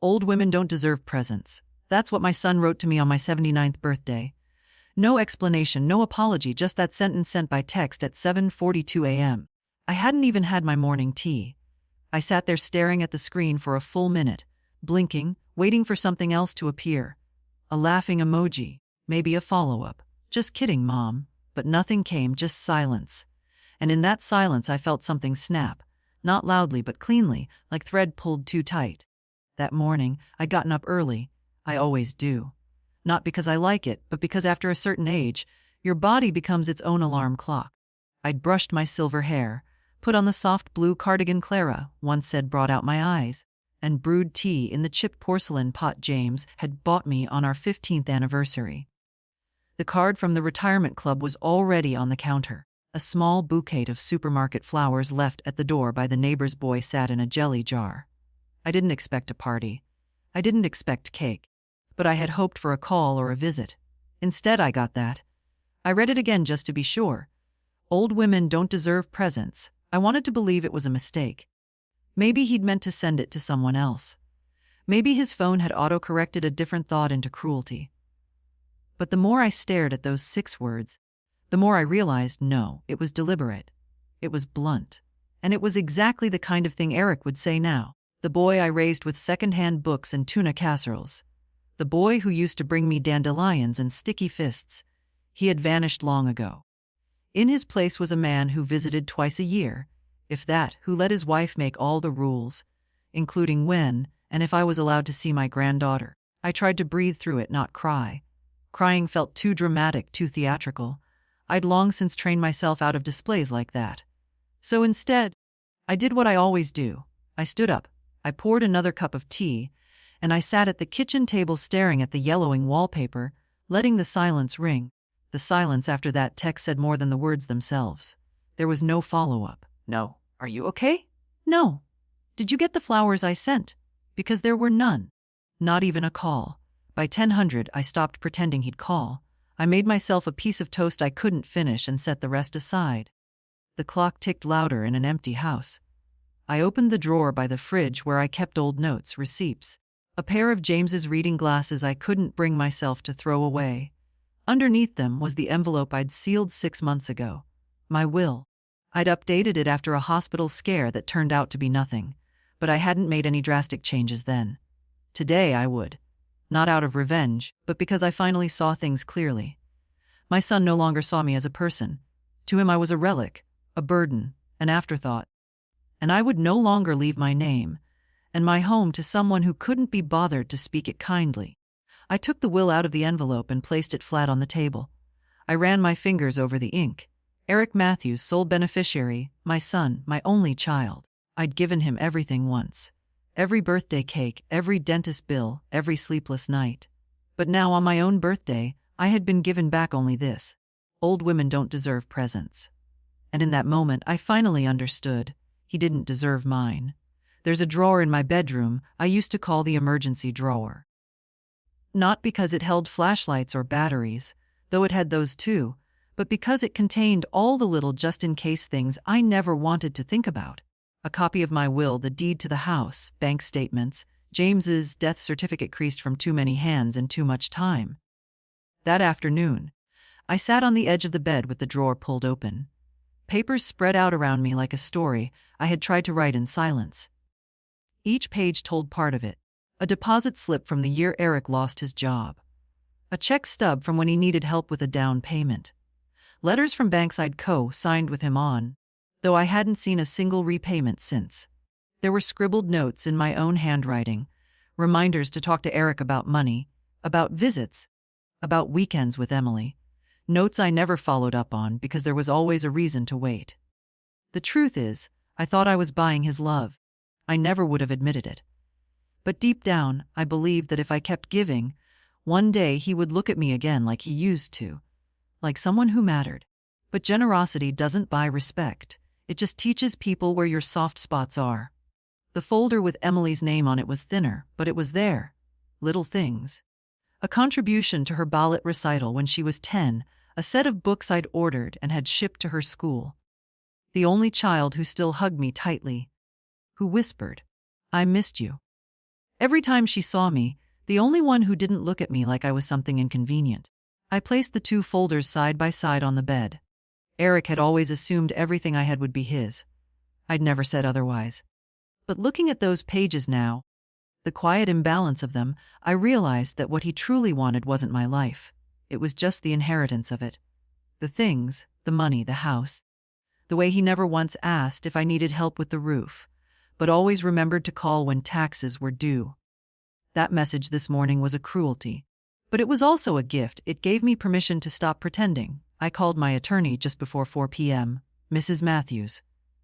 Old women don't deserve presents. That's what my son wrote to me on my 79th birthday. No explanation, no apology, just that sentence sent by text at 7:42 a.m. I hadn't even had my morning tea. I sat there staring at the screen for a full minute, blinking, waiting for something else to appear. A laughing emoji, maybe a follow-up. Just kidding, Mom. But nothing came, just silence. And in that silence I felt something snap, not loudly but cleanly, like thread pulled too tight. That morning, I'd gotten up early. I always do. Not because I like it, but because after a certain age, your body becomes its own alarm clock. I'd brushed my silver hair, put on the soft blue cardigan Clara once said brought out my eyes, and brewed tea in the chipped porcelain pot James had bought me on our 15th anniversary. The card from the retirement club was already on the counter. A small bouquet of supermarket flowers left at the door by the neighbor's boy sat in a jelly jar. I didn't expect a party. I didn't expect cake. But I had hoped for a call or a visit. Instead, I got that. I read it again just to be sure. Old women don't deserve presents. I wanted to believe it was a mistake. Maybe he'd meant to send it to someone else. Maybe his phone had auto-corrected a different thought into cruelty. But the more I stared at those 6 words, the more I realized, no, it was deliberate. It was blunt. And it was exactly the kind of thing Eric would say now. The boy I raised with second-hand books and tuna casseroles. The boy who used to bring me dandelions and sticky fists. He had vanished long ago. In his place was a man who visited twice a year, if that, who let his wife make all the rules, including when and if I was allowed to see my granddaughter. I tried to breathe through it, not cry. Crying felt too dramatic, too theatrical. I'd long since trained myself out of displays like that. So instead, I did what I always do. I stood up, I poured another cup of tea, and I sat at the kitchen table staring at the yellowing wallpaper, letting the silence ring. The silence after that text said more than the words themselves. There was no follow-up. No. Are you okay? No. Did you get the flowers I sent? Because there were none. Not even a call. By 10:00, I stopped pretending he'd call. I made myself a piece of toast I couldn't finish and set the rest aside. The clock ticked louder in an empty house. I opened the drawer by the fridge where I kept old notes, receipts. A pair of James's reading glasses I couldn't bring myself to throw away. Underneath them was the envelope I'd sealed 6 months ago. My will. I'd updated it after a hospital scare that turned out to be nothing, but I hadn't made any drastic changes then. Today I would. Not out of revenge, but because I finally saw things clearly. My son no longer saw me as a person. To him I was a relic, a burden, an afterthought. And I would no longer leave my name and my home to someone who couldn't be bothered to speak it kindly. I took the will out of the envelope and placed it flat on the table. I ran my fingers over the ink. Eric Matthews, sole beneficiary, my son, my only child. I'd given him everything once. Every birthday cake, every dentist bill, every sleepless night. But now on my own birthday, I had been given back only this. Old women don't deserve presents. And in that moment, I finally understood. He didn't deserve mine. There's a drawer in my bedroom I used to call the emergency drawer. Not because it held flashlights or batteries, though it had those too, but because it contained all the little just-in-case things I never wanted to think about. A copy of my will, the deed to the house, bank statements, James's death certificate creased from too many hands and too much time. That afternoon, I sat on the edge of the bed with the drawer pulled open. Papers spread out around me like a story I had tried to write in silence. Each page told part of it. A deposit slip from the year Eric lost his job. A check stub from when he needed help with a down payment. Letters from banks I'd co-signed with him on, though I hadn't seen a single repayment since. There were scribbled notes in my own handwriting, reminders to talk to Eric about money, about visits, about weekends with Emily. Notes I never followed up on because there was always a reason to wait. The truth is, I thought I was buying his love. I never would have admitted it. But deep down, I believed that if I kept giving, one day he would look at me again like he used to, like someone who mattered. But generosity doesn't buy respect. It just teaches people where your soft spots are. The folder with Emily's name on it was thinner, but it was there. Little things. A contribution to her ballet recital when she was 10, a set of books I'd ordered and had shipped to her school. The only child who still hugged me tightly. Who whispered, "I missed you." Every time she saw me, the only one who didn't look at me like I was something inconvenient. I placed the two folders side by side on the bed. Eric had always assumed everything I had would be his. I'd never said otherwise. But looking at those pages now, the quiet imbalance of them, I realized that what he truly wanted wasn't my life. It was just the inheritance of it. The things, the money, the house. The way he never once asked if I needed help with the roof, but always remembered to call when taxes were due. That message this morning was a cruelty. But it was also a gift. It gave me permission to stop pretending. I called my attorney just before 4 p.m. "Mrs. Matthews."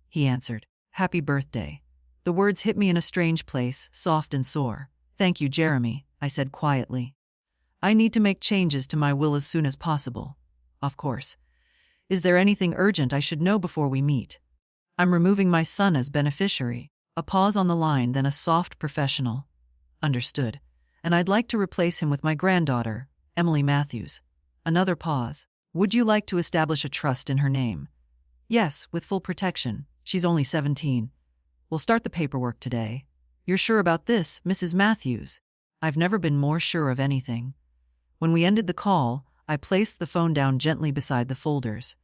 He answered, "Happy birthday." The words hit me in a strange place, soft and sore. "Thank you, Jeremy," I said quietly. "I need to make changes to my will as soon as possible." "Of course. Is there anything urgent I should know before we meet?" "I'm removing my son as beneficiary." A pause on the line, then a soft professional. "Understood. And I'd like to replace him with my granddaughter, Emily Matthews." Another pause. "Would you like to establish a trust in her name?" "Yes, with full protection. She's only 17. We'll start the paperwork today." "You're sure about this, Mrs. Matthews?" I've never been more sure of anything. When we ended the call, I placed the phone down gently beside the folders.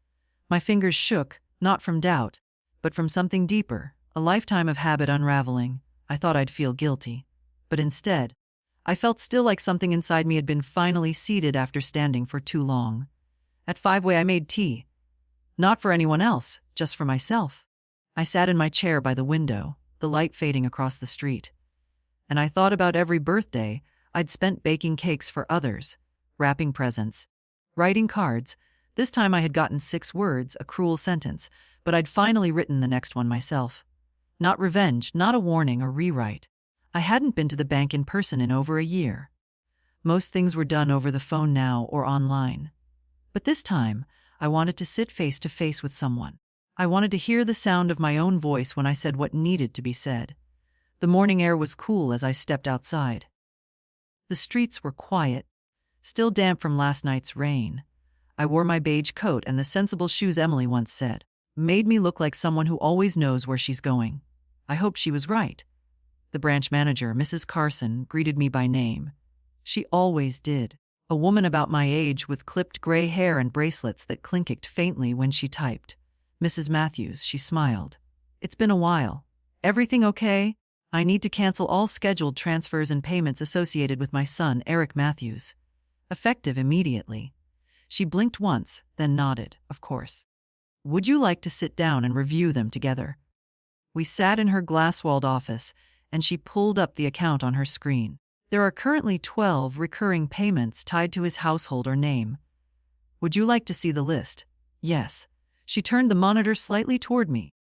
My fingers shook, not from doubt, but from something deeper, a lifetime of habit unraveling. I thought I'd feel guilty. But instead, I felt still like something inside me had been finally seated after standing for too long. At 5 I made tea. Not for anyone else, just for myself. I sat in my chair by the window, the light fading across the street. And I thought about every birthday I'd spent baking cakes for others, wrapping presents, writing cards. This time I had gotten 6 words, a cruel sentence, but I'd finally written the next one myself. Not revenge, not a warning, a rewrite. I hadn't been to the bank in person in over a year. Most things were done over the phone now or online. But this time, I wanted to sit face to face with someone. I wanted to hear the sound of my own voice when I said what needed to be said. The morning air was cool as I stepped outside. The streets were quiet, still damp from last night's rain. I wore my beige coat and the sensible shoes Emily once said made me look like someone who always knows where she's going. I hoped she was right. The branch manager, Mrs. Carson, greeted me by name. She always did. A woman about my age with clipped gray hair and bracelets that clinked faintly when she typed. "Mrs. Matthews," she smiled. "It's been a while. Everything okay? I need to cancel all scheduled transfers and payments associated with my son, Eric Matthews. Effective immediately." She blinked once, then nodded, "Of course. Would you like to sit down and review them together?" We sat in her glass-walled office, and she pulled up the account on her screen. There are currently 12 recurring payments tied to his household or name. "Would you like to see the list?" "Yes." She turned the monitor slightly toward me.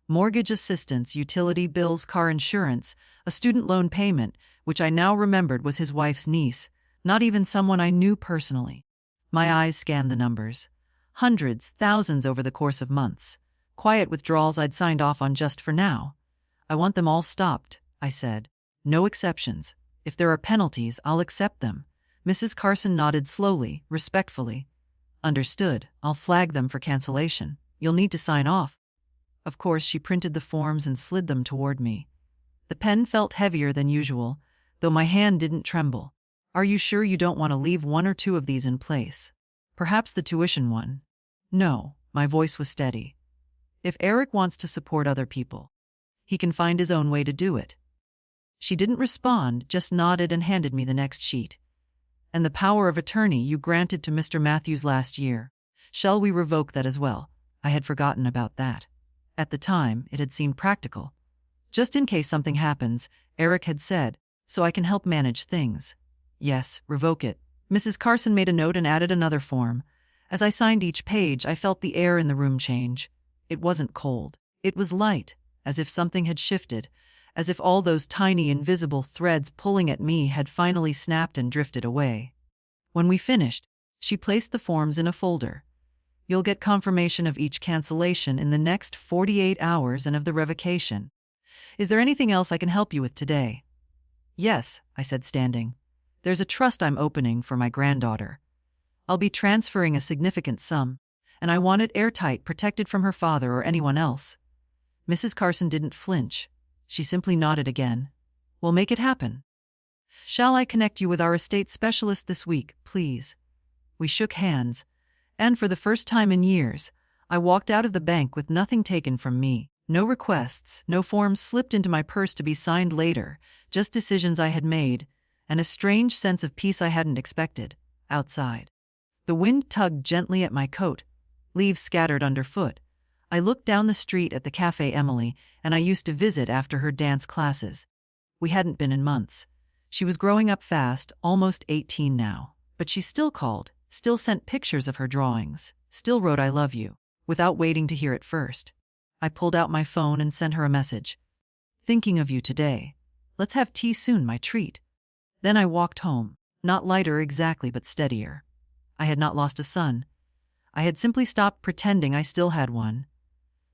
Mortgage assistance, utility bills, car insurance, a student loan payment, which I now remembered was his wife's niece, not even someone I knew personally. My eyes scanned the numbers. Hundreds, thousands over the course of months. Quiet withdrawals I'd signed off on just for now. "I want them all stopped," I said. "No exceptions. If there are penalties, I'll accept them." Mrs. Carson nodded slowly, respectfully. "Understood. I'll flag them for cancellation. You'll need to sign off." Of course, she printed the forms and slid them toward me. The pen felt heavier than usual, though my hand didn't tremble. "Are you sure you don't want to leave 1 or 2 of these in place? Perhaps the tuition one?" "No." My voice was steady. "If Eric wants to support other people, he can find his own way to do it." She didn't respond, just nodded and handed me the next sheet. "And the power of attorney you granted to Mr. Matthews last year. Shall we revoke that as well?" I had forgotten about that. At the time, it had seemed practical. "Just in case something happens," Eric had said, "so I can help manage things." "Yes, revoke it." Mrs. Carson made a note and added another form. As I signed each page, I felt the air in the room change. It wasn't cold. It was light, as if something had shifted, as if all those tiny invisible threads pulling at me had finally snapped and drifted away. When we finished, she placed the forms in a folder. "You'll get confirmation of each cancellation in the next 48 hours and of the revocation. Is there anything else I can help you with today?" "Yes," I said, standing. "There's a trust I'm opening for my granddaughter. I'll be transferring a significant sum, and I want it airtight, protected from her father or anyone else." Mrs. Carson didn't flinch. She simply nodded again. We'll make it happen. Shall I connect you with our estate specialist this week, please? We shook hands, and for the first time in years, I walked out of the bank with nothing taken from me. No requests, no forms slipped into my purse to be signed later, just decisions I had made, and a strange sense of peace I hadn't expected. Outside, the wind tugged gently at my coat, leaves scattered underfoot. I looked down the street at the cafe Emily and I used to visit after her dance classes. We hadn't been in months. She was growing up fast, almost 18 now, but she still called, still sent pictures of her drawings, still wrote "I love you," without waiting to hear it first. I pulled out my phone and sent her a message. "Thinking of you today. Let's have tea soon, my treat." Then I walked home, not lighter exactly but steadier. I had not lost a son. I had simply stopped pretending I still had one.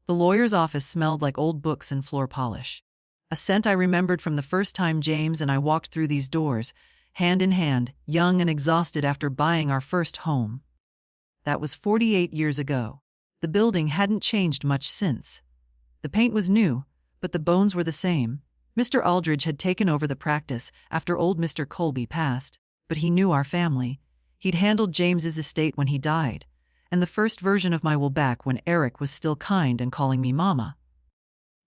The lawyer's office smelled like old books and floor polish. A scent I remembered from the first time James and I walked through these doors, hand in hand, young and exhausted after buying our first home. That was 48 years ago. The building hadn't changed much since. The paint was new, but the bones were the same. Mr. Aldridge had taken over the practice after old Mr. Colby passed, but he knew our family. He'd handled James's estate when he died, and the first version of my will back when Eric was still kind and calling me Mama.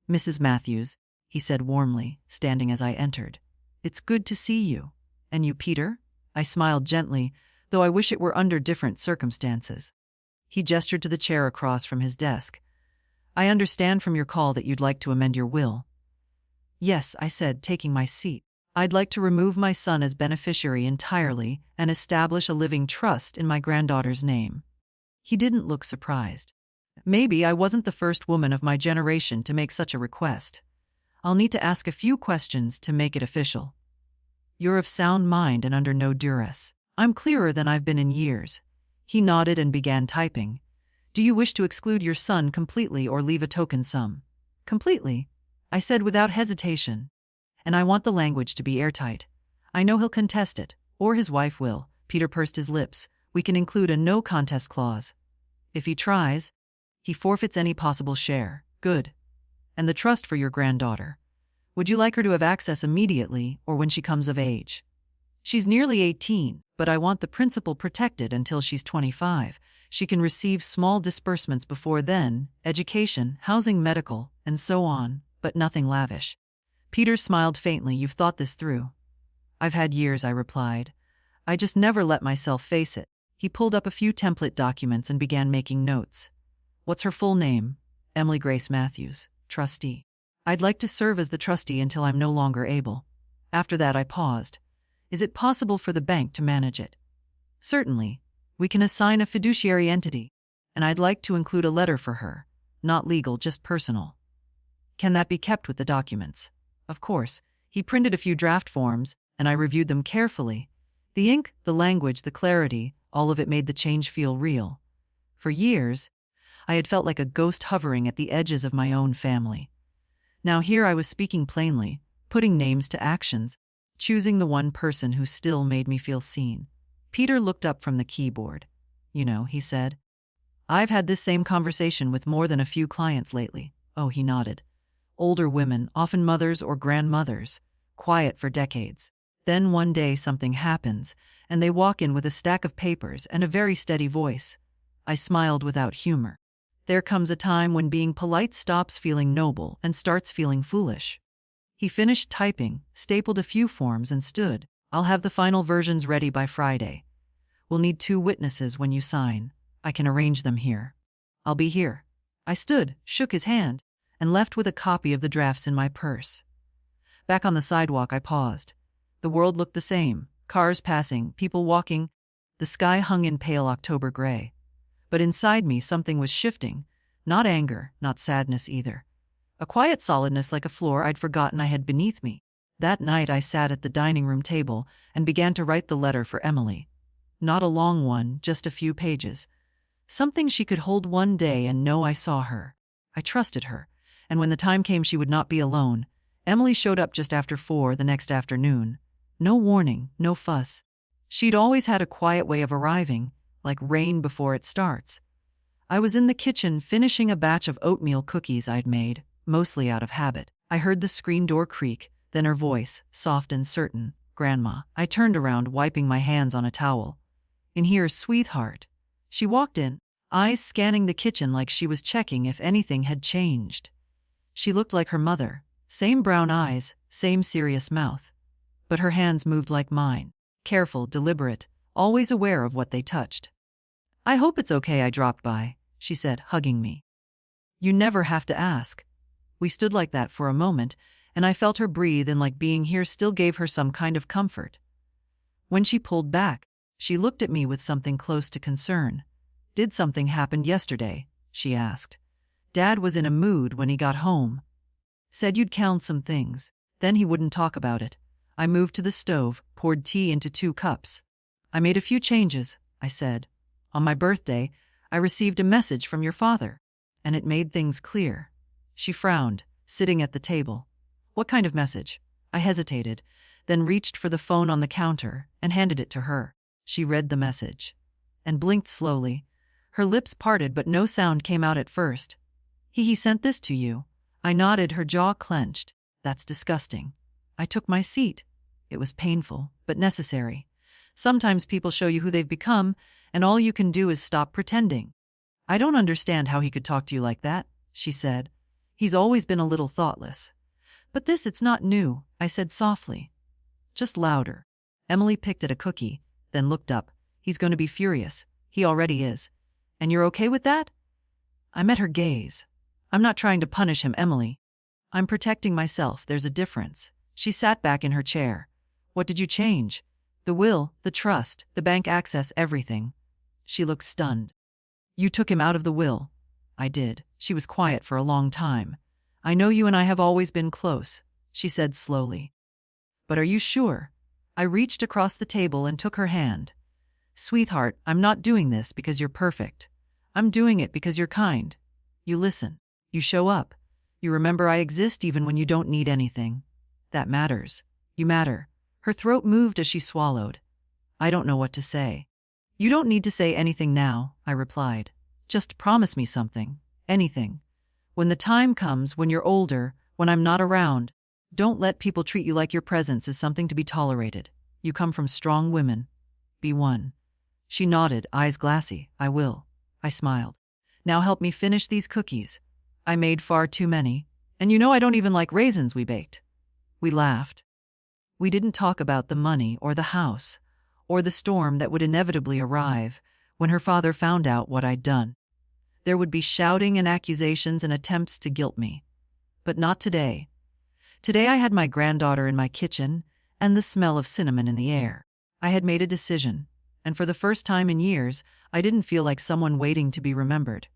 "Mrs. Matthews," he said warmly, standing as I entered. "It's good to see you. And you, Peter?" I smiled gently, though I wish it were under different circumstances. He gestured to the chair across from his desk. "I understand from your call that you'd like to amend your will." "Yes," I said, taking my seat. "I'd like to remove my son as beneficiary entirely and establish a living trust in my granddaughter's name." He didn't look surprised. Maybe I wasn't the first woman of my generation to make such a request. "I'll need to ask a few questions to make it official." "You're of sound mind and under no duress." "I'm clearer than I've been in years." He nodded and began typing. "Do you wish to exclude your son completely or leave a token sum?" "Completely," I said without hesitation. "And I want the language to be airtight. I know he'll contest it, or his wife will." Peter pursed his lips. "We can include a no contest clause. If he tries, he forfeits any possible share." "Good. And the trust for your granddaughter. Would you like her to have access immediately or when she comes of age?" "She's nearly 18, but I want the principal protected until she's 25. She can receive small disbursements before then, education, housing, medical, and so on, but nothing lavish." Peter smiled faintly. "You've thought this through." "I've had years," I replied. "I just never let myself face it." He pulled up a few template documents and began making notes. "What's her full name?" "Emily Grace Matthews, trustee. I'd like to serve as the trustee until I'm no longer able." After that I paused. "Is it possible for the bank to manage it?" "Certainly. We can assign a fiduciary entity, and I'd like to include a letter for her. Not legal, just personal." "Can that be kept with the documents?" "Of course." He printed a few draft forms, and I reviewed them carefully. The ink, the language, the clarity, all of it made the change feel real. For years, I had felt like a ghost hovering at the edges of my own family. Now here I was speaking plainly, putting names to actions, choosing the one person who still made me feel seen. Peter looked up from the keyboard. "You know," he said, "I've had this same conversation with more than a few clients lately." "Oh," he nodded. "Older women, often mothers or grandmothers, quiet for decades. Then one day something happens, and they walk in with a stack of papers and a very steady voice." I smiled without humor. "There comes a time when being polite stops feeling noble and starts feeling foolish." He finished typing, stapled a few forms, and stood. "I'll have the final versions ready by Friday. We'll need 2 witnesses when you sign. I can arrange them here." "I'll be here." I stood, shook his hand, and left with a copy of the drafts in my purse. Back on the sidewalk I paused. The world looked the same. Cars passing, people walking. The sky hung in pale October gray. But inside me something was shifting. Not anger, not sadness either. A quiet solidness like a floor I'd forgotten I had beneath me. That night I sat at the dining room table and began to write the letter for Emily. Not a long one, just a few pages. Something she could hold one day and know I saw her. I trusted her, and when the time came she would not be alone. Emily showed up just after 4 the next afternoon. No warning, no fuss. She'd always had a quiet way of arriving, like rain before it starts. I was in the kitchen finishing a batch of oatmeal cookies I'd made, mostly out of habit. I heard the screen door creak, Then her voice, soft and certain, "Grandma." I turned around, wiping my hands on a towel. "In here, sweetheart." She walked in, eyes scanning the kitchen like she was checking if anything had changed. She looked like her mother, same brown eyes, same serious mouth. But her hands moved like mine, careful, deliberate, always aware of what they touched. "I hope it's okay I dropped by," she said, hugging me. "You never have to ask." We stood like that for a moment, and I felt her breathe, and like being here still gave her some kind of comfort. When she pulled back, she looked at me with something close to concern. "Did something happen yesterday?" she asked. "Dad was in a mood when he got home. Said you'd count some things, then he wouldn't talk about it." I moved to the stove, poured tea into 2 cups. "I made a few changes," I said. "On my birthday, I received a message from your father, and it made things clear." She frowned, sitting at the table. "What kind of message?" I hesitated, then reached for the phone on the counter and handed it to her. She read the message and blinked slowly. Her lips parted, but no sound came out at first. He sent this to you." I nodded, her jaw clenched. "That's disgusting." I took my seat. It was painful, but necessary. Sometimes people show you who they've become, and all you can do is stop pretending. "I don't understand how he could talk to you like that," she said. "He's always been a little thoughtless." "But it's not new," I said softly. Just louder. Emily picked at a cookie, then looked up. "He's going to be furious. He already is. And you're okay with that?" I met her gaze. "I'm not trying to punish him, Emily. I'm protecting myself. There's a difference." She sat back in her chair. "What did you change?" "The will, the trust, the bank access, everything." She looked stunned. "You took him out of the will." "I did." She was quiet for a long time. "I know you and I have always been close," she said slowly. "But are you sure?" I reached across the table and took her hand. "Sweetheart, I'm not doing this because you're perfect. I'm doing it because you're kind. You listen. You show up. You remember I exist even when you don't need anything. That matters. You matter." Her throat moved as she swallowed. "I don't know what to say." "You don't need to say anything now," I replied. "Just promise me something. Anything. When the time comes, when you're older, when I'm not around, don't let people treat you like your presence is something to be tolerated. You come from strong women. Be one." She nodded, eyes glassy. "I will." I smiled. "Now help me finish these cookies. I made far too many. And you know I don't even like raisins we baked." We laughed. We didn't talk about the money or the house, or the storm that would inevitably arrive when her father found out what I'd done. There would be shouting and accusations and attempts to guilt me. But not today. Today I had my granddaughter in my kitchen and the smell of cinnamon in the air. I had made a decision, and for the first time in years, I didn't feel like someone waiting to be remembered.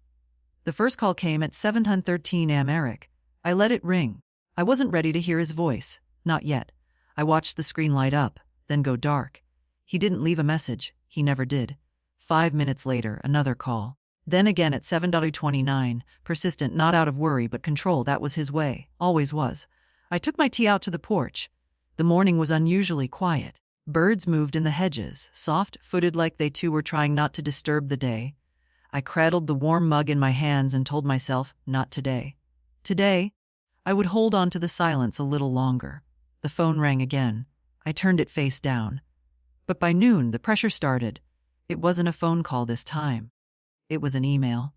The first call came at 7:13 a.m. Eric. I let it ring. I wasn't ready to hear his voice. Not yet. I watched the screen light up, then go dark. He didn't leave a message. He never did. 5 minutes later, another call. Then again at 7:29, persistent, not out of worry but control. That was his way, always was. I took my tea out to the porch. The morning was unusually quiet. Birds moved in the hedges, soft-footed like they too were trying not to disturb the day. I cradled the warm mug in my hands and told myself, not today. Today, I would hold on to the silence a little longer. The phone rang again. I turned it face down. But by noon, the pressure started. It wasn't a phone call this time. It was an email.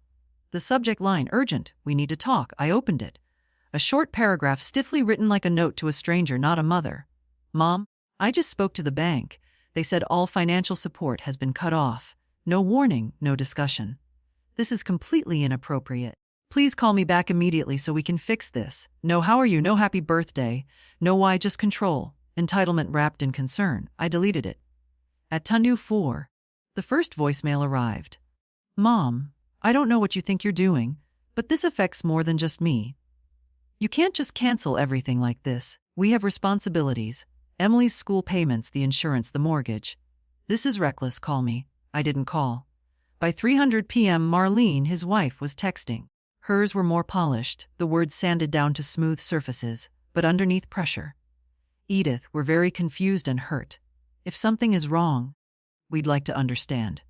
The subject line, "Urgent, we need to talk." I opened it. A short paragraph stiffly written like a note to a stranger, not a mother. "Mom, I just spoke to the bank. They said all financial support has been cut off. No warning, no discussion. This is completely inappropriate. Please call me back immediately so we can fix this. No how are you, no happy birthday, no why, just control. Entitlement wrapped in concern." I deleted it. At Tanu 4, the first voicemail arrived. "Mom, I don't know what you think you're doing, but this affects more than just me. You can't just cancel everything like this. We have responsibilities. Emily's school payments, the insurance, the mortgage. This is reckless, call me." I didn't call. By 3:00 p.m., Marlene, his wife, was texting. Hers were more polished, the words sanded down to smooth surfaces, but underneath pressure. "Edith, we're very confused and hurt. If something is wrong, we'd like to understand.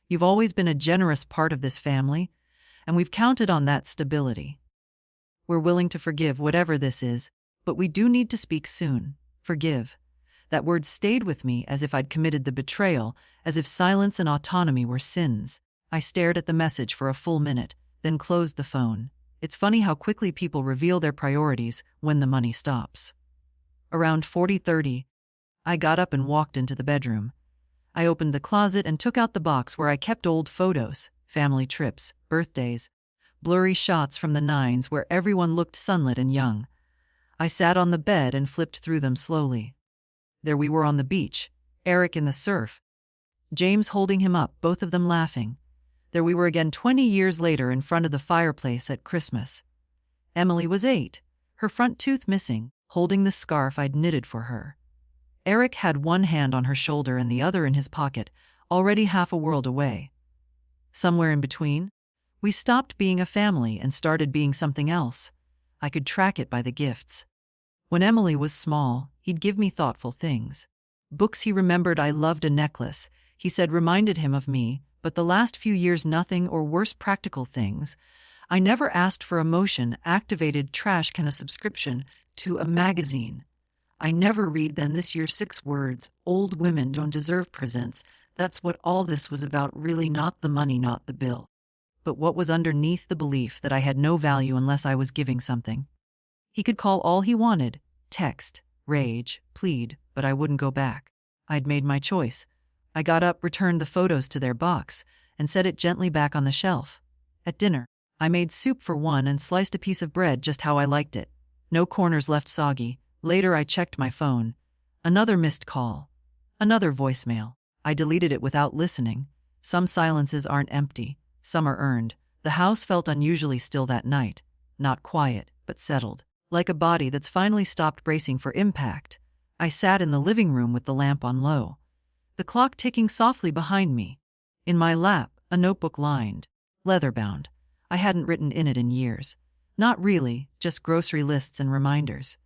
You've always been a generous part of this family, and we've counted on that stability. We're willing to forgive whatever this is, But we do need to speak soon. Forgive. That word stayed with me as if I'd committed the betrayal, as if silence and autonomy were sins. I stared at the message for a full minute, then closed the phone. It's funny how quickly people reveal their priorities when the money stops. Around 40:30, I got up and walked into the bedroom. I opened the closet and took out the box where I kept old photos, family trips, birthdays, blurry shots from the 90s where everyone looked sunlit and young. I sat on the bed and flipped through them slowly. There we were on the beach, Eric in the surf, James holding him up, both of them laughing. There we were again 20 years later in front of the fireplace at Christmas. Emily was 8, her front tooth missing, holding the scarf I'd knitted for her. Eric had one hand on her shoulder and the other in his pocket, already half a world away. Somewhere in between, we stopped being a family and started being something else. I could track it by the gifts. When Emily was small, he'd give me thoughtful things. Books he remembered I loved, a necklace, he said reminded him of me, but the last few years nothing, or worse, practical things. I never asked for emotion-activated trash can, a subscription to a magazine. I never read then this year 6 words, old women don't deserve presents. That's what all this was about, really, not the money, not the bill. But what was underneath the belief that I had no value unless I was giving something? He could call all he wanted, text, rage, plead, but I wouldn't go back. I'd made my choice. I got up, returned the photos to their box, and set it gently back on the shelf. At dinner, I made soup for one and sliced a piece of bread just how I liked it. No corners left soggy. Later I checked my phone. Another missed call. Another voicemail. I deleted it without listening. Some silences aren't empty. Some are earned. The house felt unusually still that night. Not quiet, but settled. Like a body that's finally stopped bracing for impact. I sat in the living room with the lamp on low. The clock ticking softly behind me. In my lap, a notebook lined, leather-bound. I hadn't written in it in years. Not really, just grocery lists and reminders.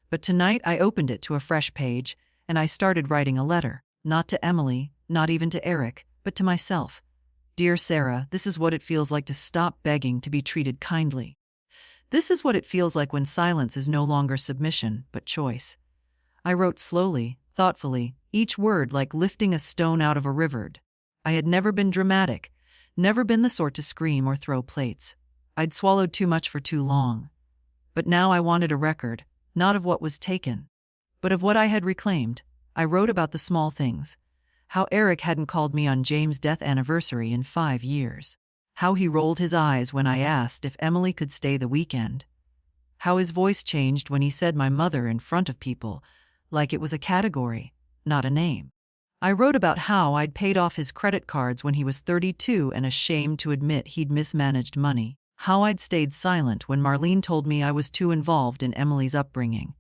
But tonight I opened it to a fresh page, and I started writing a letter. Not to Emily, not even to Eric, but to myself. Dear Sarah, this is what it feels like to stop begging to be treated kindly. This is what it feels like when silence is no longer submission, but choice. I wrote slowly, thoughtfully, each word like lifting a stone out of a river. I had never been dramatic, never been the sort to scream or throw plates. I'd swallowed too much for too long. But now I wanted a record, not of what was taken, but of what I had reclaimed. I wrote about the small things. How Eric hadn't called me on James' death anniversary in 5 years. How he rolled his eyes when I asked if Emily could stay the weekend. How his voice changed when he said my mother in front of people, like it was a category, not a name. I wrote about how I'd paid off his credit cards when he was 32 and ashamed to admit he'd mismanaged money. How I'd stayed silent when Marlene told me I was too involved in Emily's upbringing.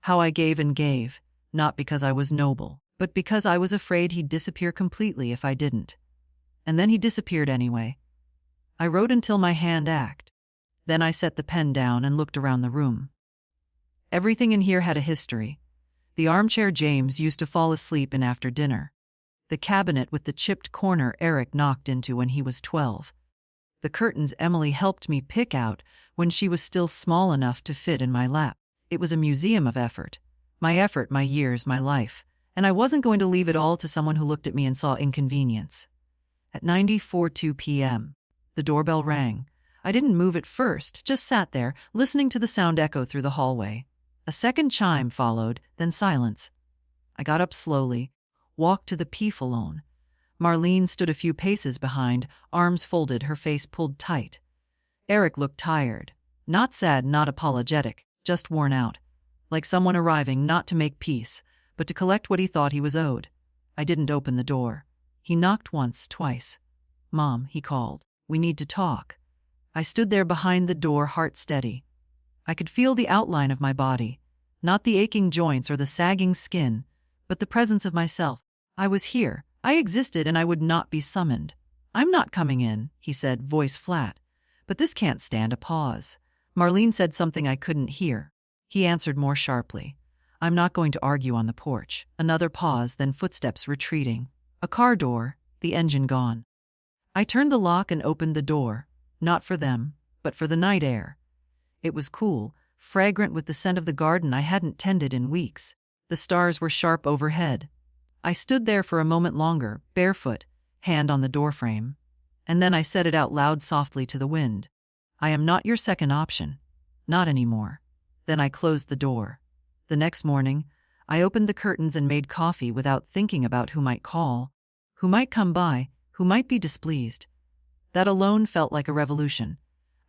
How I gave and gave, not because I was noble, but because I was afraid he'd disappear completely if I didn't. And then he disappeared anyway. I wrote until my hand ached. Then I set the pen down and looked around the room. Everything in here had a history. The armchair James used to fall asleep in after dinner. The cabinet with the chipped corner Eric knocked into when he was 12. The curtains Emily helped me pick out when she was still small enough to fit in my lap. It was a museum of effort. My effort, my years, my life. And I wasn't going to leave it all to someone who looked at me and saw inconvenience. At 9:42 p.m., the doorbell rang. I didn't move at first, just sat there, listening to the sound echo through the hallway. A second chime followed, then silence. I got up slowly, walked to the payphone. Marlene stood a few paces behind, arms folded, her face pulled tight. Eric looked tired. Not sad, not apologetic, just worn out. Like someone arriving not to make peace, but to collect what he thought he was owed. I didn't open the door. He knocked once, twice. Mom, he called. We need to talk. I stood there behind the door, heart steady. I could feel the outline of my body, not the aching joints or the sagging skin, but the presence of myself. I was here. I existed, and I would not be summoned. I'm not coming in, he said, voice flat. But this can't stand a pause. Marlene said something I couldn't hear. He answered more sharply. I'm not going to argue on the porch. Another pause, then footsteps retreating. A car door, the engine gone. I turned the lock and opened the door, not for them, but for the night air. It was cool, fragrant with the scent of the garden I hadn't tended in weeks. The stars were sharp overhead. I stood there for a moment longer, barefoot, hand on the doorframe. And then I said it out loud softly to the wind. I am not your second option. Not anymore. Then I closed the door. The next morning, I opened the curtains and made coffee without thinking about who might call, who might come by, who might be displeased. That alone felt like a revolution.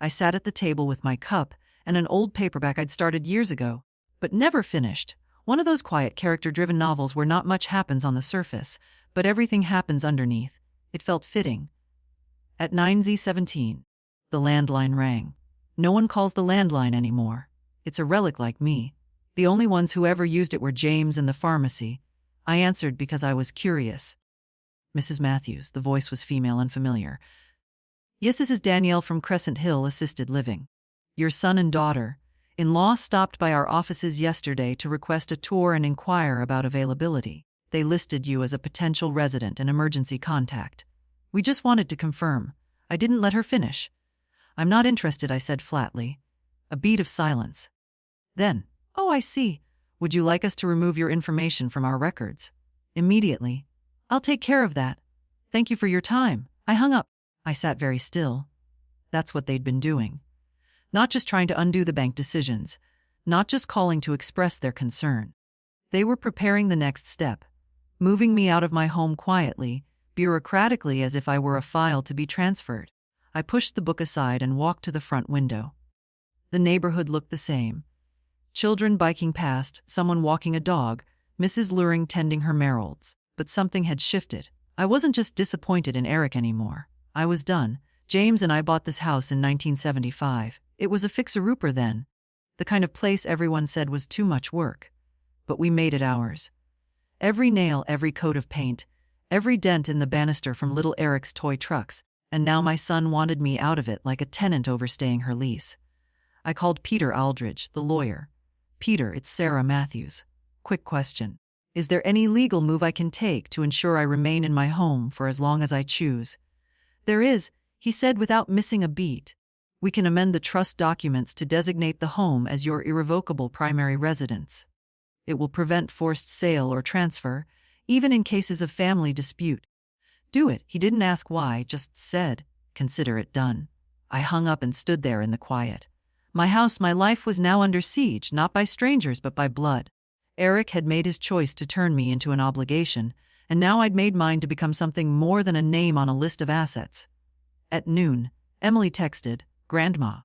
I sat at the table with my cup and an old paperback I'd started years ago, but never finished. One of those quiet, character-driven novels where not much happens on the surface, but everything happens underneath. It felt fitting. At 9:17, the landline rang. No one calls the landline anymore. It's a relic like me. The only ones who ever used it were James and the pharmacy. I answered because I was curious. Mrs. Matthews, the voice was female and familiar. Yes, this is Danielle from Crescent Hill Assisted Living. Your son and daughter-in-law stopped by our offices yesterday to request a tour and inquire about availability. They listed you as a potential resident and emergency contact. We just wanted to confirm. I didn't let her finish. I'm not interested, I said flatly. A beat of silence. Then, oh, I see. Would you like us to remove your information from our records? Immediately. I'll take care of that. Thank you for your time. I hung up. I sat very still. That's what they'd been doing. Not just trying to undo the bank decisions, not just calling to express their concern. They were preparing the next step, moving me out of my home quietly, bureaucratically as if I were a file to be transferred. I pushed the book aside and walked to the front window. The neighborhood looked the same. Children biking past, someone walking a dog, Mrs. Luring tending her marolds. But something had shifted. I wasn't just disappointed in Eric anymore. I was done. James and I bought this house in 1975. It was a fixer-upper then. The kind of place everyone said was too much work. But we made it ours. Every nail, every coat of paint, every dent in the banister from little Eric's toy trucks, and now my son wanted me out of it like a tenant overstaying her lease. I called Peter Aldridge, the lawyer. Peter, it's Sarah Matthews. Quick question. Is there any legal move I can take to ensure I remain in my home for as long as I choose? There is, he said without missing a beat. We can amend the trust documents to designate the home as your irrevocable primary residence. It will prevent forced sale or transfer, even in cases of family dispute. Do it, he didn't ask why, just said, consider it done. I hung up and stood there in the quiet. My house, my life was now under siege, not by strangers but by blood. Eric had made his choice to turn me into an obligation, and now I'd made mine to become something more than a name on a list of assets. At noon, Emily texted, Grandma.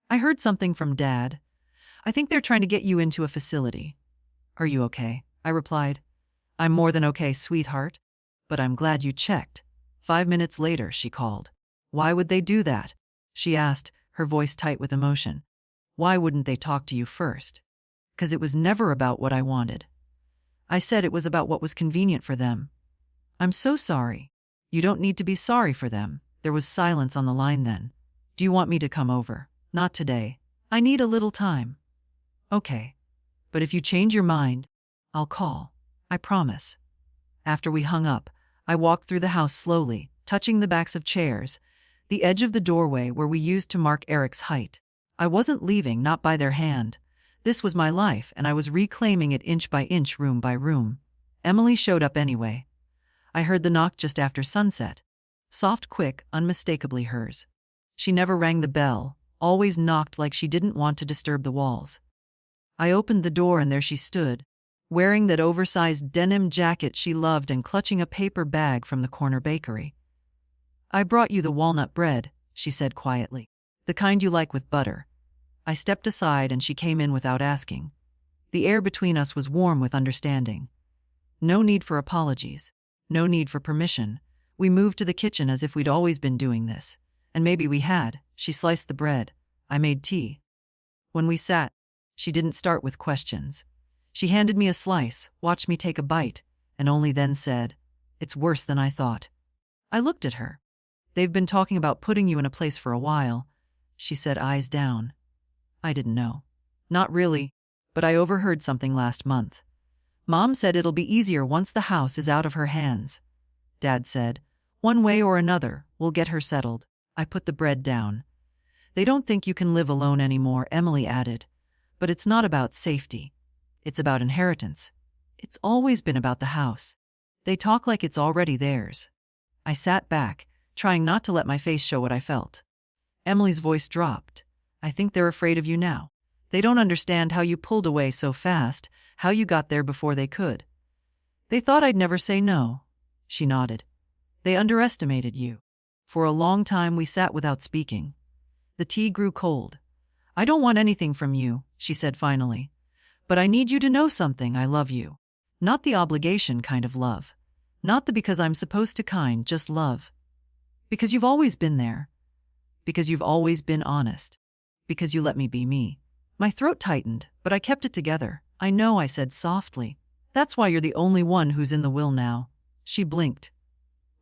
I heard something from Dad. I think they're trying to get you into a facility. Are you okay? I replied. I'm more than okay, sweetheart. But I'm glad you checked. 5 minutes later, she called. Why would they do that? She asked, her voice tight with emotion. Why wouldn't they talk to you first? 'Cause it was never about what I wanted. I said it was about what was convenient for them. I'm so sorry. You don't need to be sorry for them. There was silence on the line then. Do you want me to come over? Not today. I need a little time. Okay. But if you change your mind, I'll call. I promise. After we hung up, I walked through the house slowly, touching the backs of chairs, the edge of the doorway where we used to mark Eric's height. I wasn't leaving, not by their hand. This was my life, and I was reclaiming it inch by inch, room by room. Emily showed up anyway. I heard the knock just after sunset. Soft, quick, unmistakably hers. She never rang the bell, always knocked like she didn't want to disturb the walls. I opened the door and there she stood, wearing that oversized denim jacket she loved and clutching a paper bag from the corner bakery. I brought you the walnut bread, she said quietly. The kind you like with butter. I stepped aside and she came in without asking. The air between us was warm with understanding. No need for apologies. No need for permission. We moved to the kitchen as if we'd always been doing this. And maybe we had. She sliced the bread. I made tea. When we sat, she didn't start with questions. She handed me a slice, watched me take a bite, and only then said, It's worse than I thought. I looked at her. They've been talking about putting you in a place for a while, she said, eyes down. I didn't know. Not really, but I overheard something last month. Mom said it'll be easier once the house is out of her hands. Dad said, one way or another, we'll get her settled. I put the bread down. They don't think you can live alone anymore, Emily added. But it's not about safety. It's about inheritance. It's always been about the house. They talk like it's already theirs. I sat back, trying not to let my face show what I felt. Emily's voice dropped. I think they're afraid of you now. They don't understand how you pulled away so fast, how you got there before they could. They thought I'd never say no. She nodded. They underestimated you. For a long time we sat without speaking. The tea grew cold. I don't want anything from you, she said finally. But I need you to know something. I love you. Not the obligation kind of love. Not the because I'm supposed to kind, just love. Because you've always been there. Because you've always been honest. Because you let me be me. My throat tightened, but I kept it together. I know, I said softly. That's why you're the only one who's in the will now. She blinked.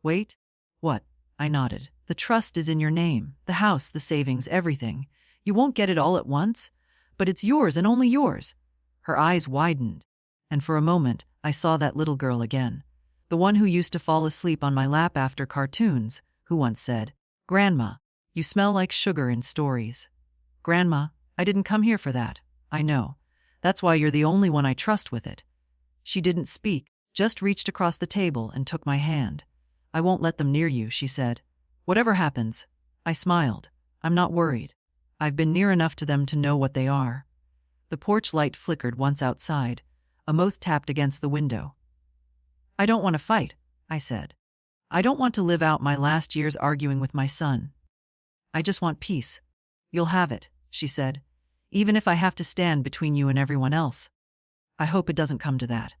Wait? What? I nodded. The trust is in your name. The house, the savings, everything. You won't get it all at once, but it's yours and only yours. Her eyes widened, and for a moment I saw that little girl again. The one who used to fall asleep on my lap after cartoons, who once said, "Grandma, you smell like sugar in stories." Grandma, I didn't come here for that. I know. That's why you're the only one I trust with it. She didn't speak, just reached across the table and took my hand. I won't let them near you, she said. Whatever happens. I smiled. I'm not worried. I've been near enough to them to know what they are. The porch light flickered once outside. A moth tapped against the window. I don't want to fight, I said. I don't want to live out my last years arguing with my son. I just want peace. You'll have it, she said, even if I have to stand between you and everyone else. I hope it doesn't come to that.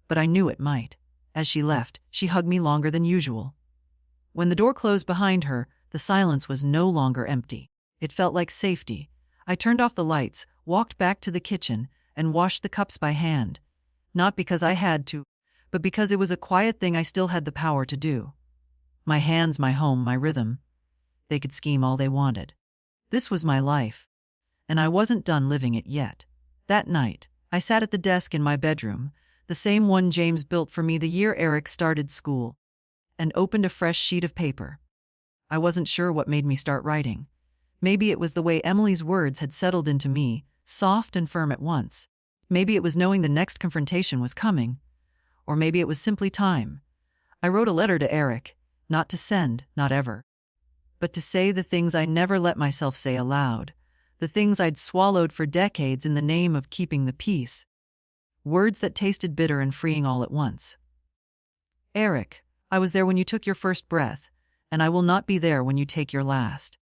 But I knew it might. As she left, she hugged me longer than usual. When the door closed behind her, the silence was no longer empty. It felt like safety. I turned off the lights, walked back to the kitchen, and washed the cups by hand. Not because I had to, but because it was a quiet thing I still had the power to do. My hands, my home, my rhythm. They could scheme all they wanted. This was my life, and I wasn't done living it yet. That night, I sat at the desk in my bedroom, the same one James built for me the year Eric started school, and opened a fresh sheet of paper. I wasn't sure what made me start writing. Maybe it was the way Emily's words had settled into me, soft and firm at once. Maybe it was knowing the next confrontation was coming. Or maybe it was simply time. I wrote a letter to Eric, not to send, not ever. But to say the things I never let myself say aloud, the things I'd swallowed for decades in the name of keeping the peace. Words that tasted bitter and freeing all at once. Eric, I was there when you took your first breath, and I will not be there when you take your last.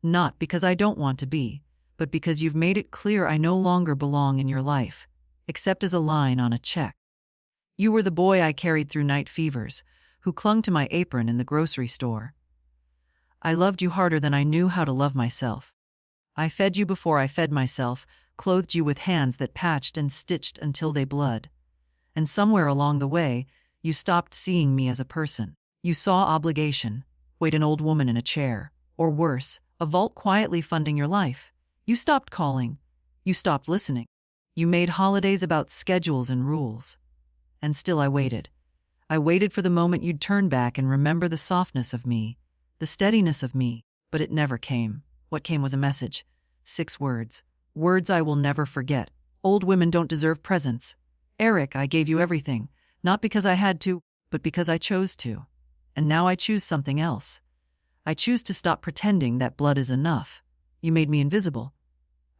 Not because I don't want to be, but because you've made it clear I no longer belong in your life, except as a line on a check. You were the boy I carried through night fevers, who clung to my apron in the grocery store. I loved you harder than I knew how to love myself. I fed you before I fed myself, clothed you with hands that patched and stitched until they bled. And somewhere along the way, you stopped seeing me as a person. You saw obligation, wait an old woman in a chair, or worse, a vault quietly funding your life. You stopped calling. You stopped listening. You made holidays about schedules and rules. And still I waited. I waited for the moment you'd turn back and remember the softness of me, the steadiness of me, but it never came. What came was a message. 6 words. Words I will never forget. Old women don't deserve presents. Eric, I gave you everything, not because I had to, but because I chose to. And now I choose something else. I choose to stop pretending that blood is enough. You made me invisible.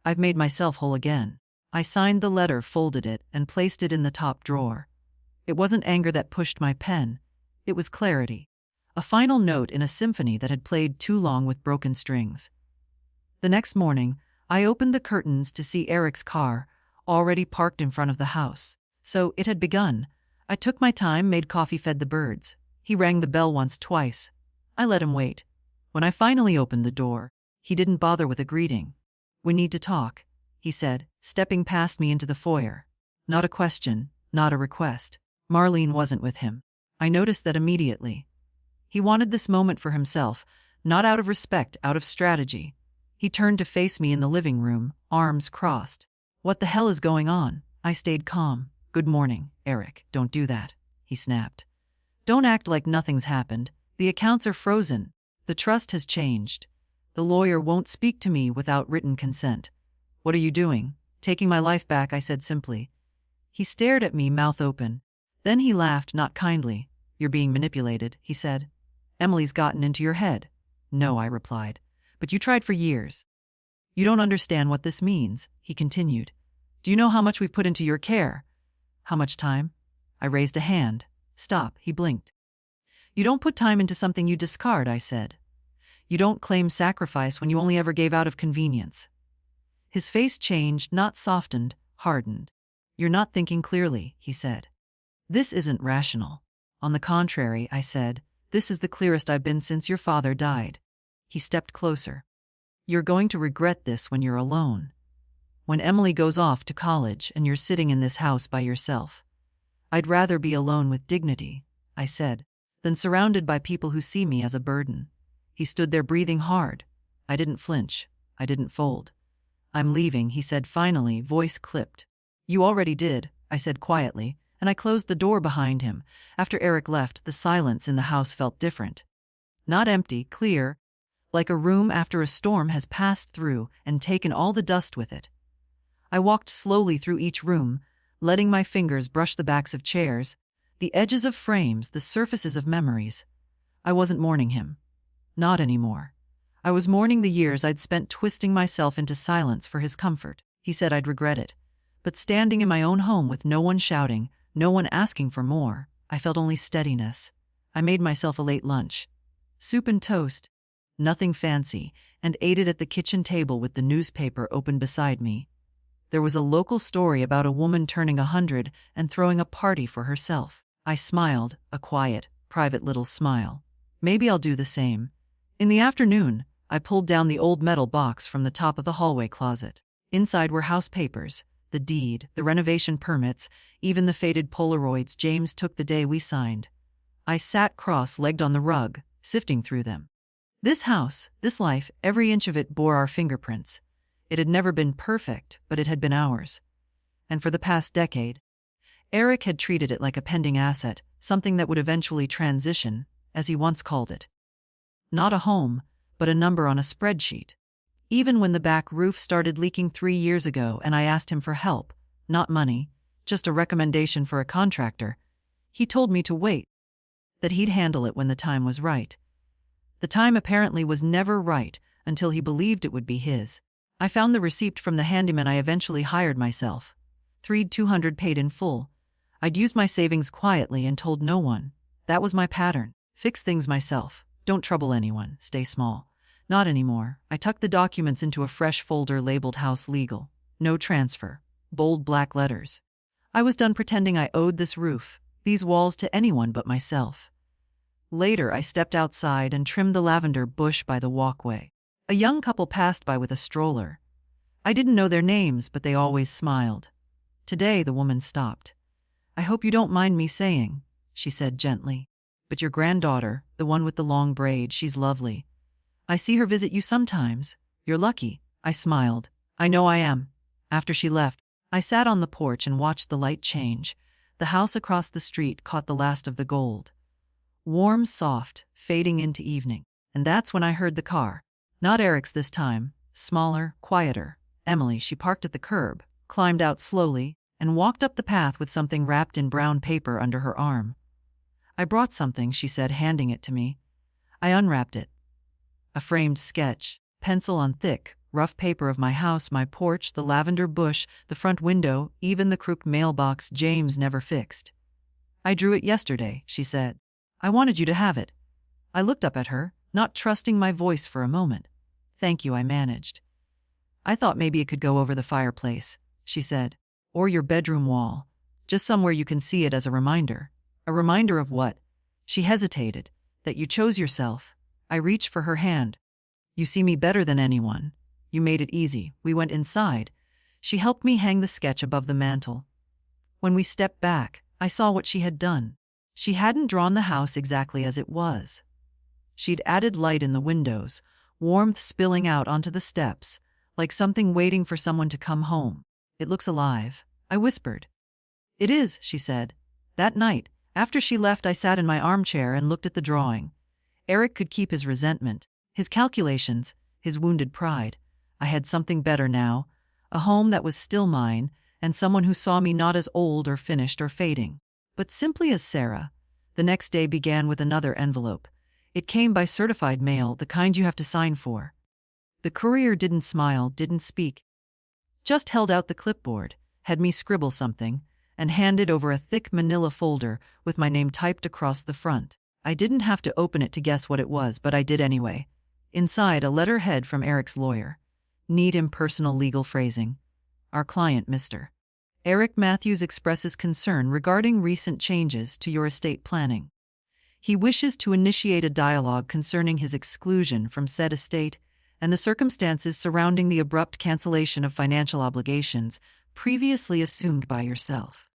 I've made myself whole again. I signed the letter, folded it, and placed it in the top drawer. It wasn't anger that pushed my pen. It was clarity. A final note in a symphony that had played too long with broken strings. The next morning, I opened the curtains to see Eric's car, already parked in front of the house. So it had begun. I took my time, made coffee, fed the birds. He rang the bell once, twice. I let him wait. When I finally opened the door, he didn't bother with a greeting. "We need to talk," he said, stepping past me into the foyer. Not a question, not a request. Marlene wasn't with him. I noticed that immediately. He wanted this moment for himself, not out of respect, out of strategy. He turned to face me in the living room, arms crossed. "What the hell is going on?" I stayed calm. "Good morning, Eric. Don't do that," he snapped. "Don't act like nothing's happened. The accounts are frozen. The trust has changed. The lawyer won't speak to me without written consent. What are you doing? Taking my life back, I said simply. He stared at me, mouth open. Then he laughed, not kindly. You're being manipulated, he said. Emily's gotten into your head. No, I replied. But you tried for years. You don't understand what this means, he continued. Do you know how much we've put into your care? How much time? I raised a hand. Stop, he blinked. You don't put time into something you discard, I said. You don't claim sacrifice when you only ever gave out of convenience. His face changed, not softened, hardened. You're not thinking clearly, he said. This isn't rational. On the contrary, I said, this is the clearest I've been since your father died. He stepped closer. You're going to regret this when you're alone. When Emily goes off to college and you're sitting in this house by yourself. I'd rather be alone with dignity, I said, than surrounded by people who see me as a burden. He stood there breathing hard. I didn't flinch. I didn't fold. I'm leaving, he said finally, voice clipped. You already did, I said quietly, and I closed the door behind him. After Eric left, the silence in the house felt different. Not empty, clear, like a room after a storm has passed through and taken all the dust with it. I walked slowly through each room, letting my fingers brush the backs of chairs, the edges of frames, the surfaces of memories. I wasn't mourning him. Not anymore. I was mourning the years I'd spent twisting myself into silence for his comfort. He said I'd regret it. But standing in my own home with no one shouting, no one asking for more, I felt only steadiness. I made myself a late lunch. Soup and toast. Nothing fancy, and ate it at the kitchen table with the newspaper open beside me. There was a local story about a woman turning 100 and throwing a party for herself. I smiled, a quiet, private little smile. Maybe I'll do the same. In the afternoon, I pulled down the old metal box from the top of the hallway closet. Inside were house papers, the deed, the renovation permits, even the faded Polaroids James took the day we signed. I sat cross-legged on the rug, sifting through them. This house, this life, every inch of it bore our fingerprints. It had never been perfect, but it had been ours. And for the past decade, Eric had treated it like a pending asset, something that would eventually transition, as he once called it. Not a home, but a number on a spreadsheet. Even when the back roof started leaking 3 years ago and I asked him for help, not money, just a recommendation for a contractor, he told me to wait, that he'd handle it when the time was right. The time apparently was never right until he believed it would be his. I found the receipt from the handyman I eventually hired myself. $200 paid in full. I'd used my savings quietly and told no one. That was my pattern. Fix things myself. Don't trouble anyone. Stay small. Not anymore. I tucked the documents into a fresh folder labeled House Legal. No transfer. Bold black letters. I was done pretending I owed this roof, these walls to anyone but myself. Later, I stepped outside and trimmed the lavender bush by the walkway. A young couple passed by with a stroller. I didn't know their names, but they always smiled. Today, the woman stopped. I hope you don't mind me saying, she said gently. But your granddaughter, the one with the long braid, she's lovely. I see her visit you sometimes. You're lucky. I smiled. I know I am. After she left, I sat on the porch and watched the light change. The house across the street caught the last of the gold. Warm, soft, fading into evening. And that's when I heard the car. Not Eric's this time. Smaller, quieter. Emily, she parked at the curb, climbed out slowly, and walked up the path with something wrapped in brown paper under her arm. I brought something, she said, handing it to me. I unwrapped it. A framed sketch, pencil on thick, rough paper of my house, my porch, the lavender bush, the front window, even the crooked mailbox James never fixed. I drew it yesterday, she said. I wanted you to have it. I looked up at her, not trusting my voice for a moment. Thank you, I managed. I thought maybe it could go over the fireplace, she said. Or your bedroom wall. Just somewhere you can see it as a reminder. A reminder of what? She hesitated. That you chose yourself. I reached for her hand. You see me better than anyone. You made it easy. We went inside. She helped me hang the sketch above the mantel. When we stepped back, I saw what she had done. She hadn't drawn the house exactly as it was. She'd added light in the windows, warmth spilling out onto the steps, like something waiting for someone to come home. It looks alive, I whispered. It is, she said. That night, after she left, I sat in my armchair and looked at the drawing. Eric could keep his resentment, his calculations, his wounded pride. I had something better now, a home that was still mine, and someone who saw me not as old or finished or fading, but simply as Sarah. The next day began with another envelope. It came by certified mail, the kind you have to sign for. The courier didn't smile, didn't speak, just held out the clipboard, had me scribble something, and handed over a thick manila folder with my name typed across the front. I didn't have to open it to guess what it was, but I did anyway. Inside, a letterhead from Eric's lawyer. Need impersonal legal phrasing. Our client, Mr. Eric Matthews, expresses concern regarding recent changes to your estate planning. He wishes to initiate a dialogue concerning his exclusion from said estate and the circumstances surrounding the abrupt cancellation of financial obligations previously assumed by yourself.